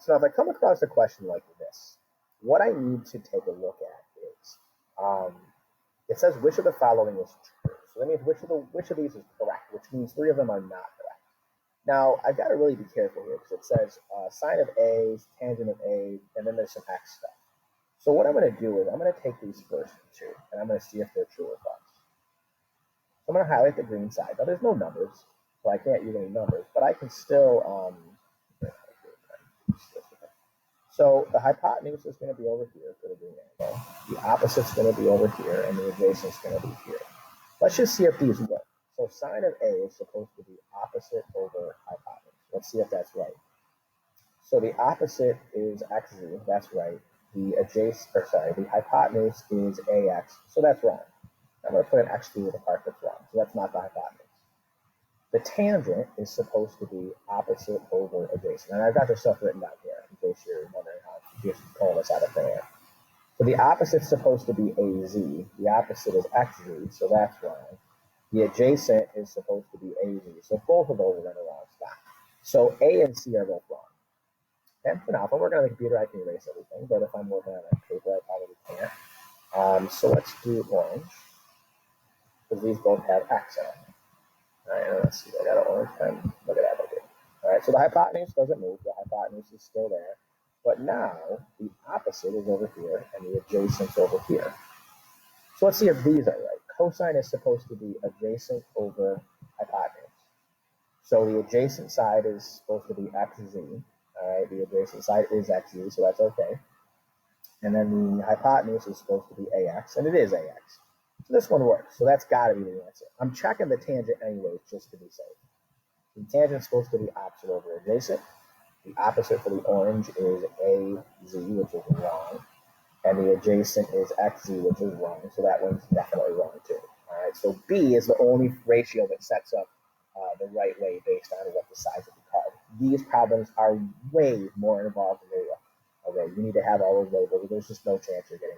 So now if I come across a question like this, what I need to take a look at is it says which of the following is true. So that means which of these is correct, which means three of them are not correct. Now I've got to really be careful here because it says sine of A, tangent of A, and then there's some x stuff. So what I'm going to do is I'm going to take these first two and I'm going to see if they're true or false. So I'm going to highlight the green side. Now there's no numbers, so I can't use any numbers, but I can still so the hypotenuse is going to be over here for the green angle. The opposite's going to be over here, and the adjacent's going to be here. Let's just see if these work. So sine of A is supposed to be opposite over hypotenuse. Let's see if that's right. So the opposite is xz. That's right. The hypotenuse is ax. So that's wrong. I'm going to put an x through the part that's wrong. So that's not the hypotenuse. The tangent is supposed to be opposite over adjacent. And I've got this stuff written down here in case you're wondering how to just pull this out of thin air. So the opposite's supposed to be AZ. The opposite is XZ, so that's wrong. The adjacent is supposed to be AZ. So both of those are in the wrong spot. So A and C are both wrong. And for now, if I'm working on the computer, I can erase everything. But if I'm working on a paper, I probably can't. So let's do orange, because these both have X in them. All right, let's see. I got an orange pen. Look at that. Okay. All right, so the hypotenuse doesn't move. The hypotenuse is still there. But now the opposite is over here and the adjacent's over here. So let's see if these are right. Cosine is supposed to be adjacent over hypotenuse. So the adjacent side is supposed to be xz. All right, the adjacent side is xz, so that's okay. And then the hypotenuse is supposed to be ax, and it is ax. So this one works. So that's got to be the answer. I'm checking the tangent anyways, just to be safe. The tangent is supposed to be opposite over adjacent. The opposite for the orange is AZ, which is wrong. And the adjacent is XZ, which is wrong. So that one's definitely wrong too. All right. So B is the only ratio that sets up the right way based on what the size of the card. These problems are way more involved than they are. Okay. You need to have all those labels. There's just no chance you're getting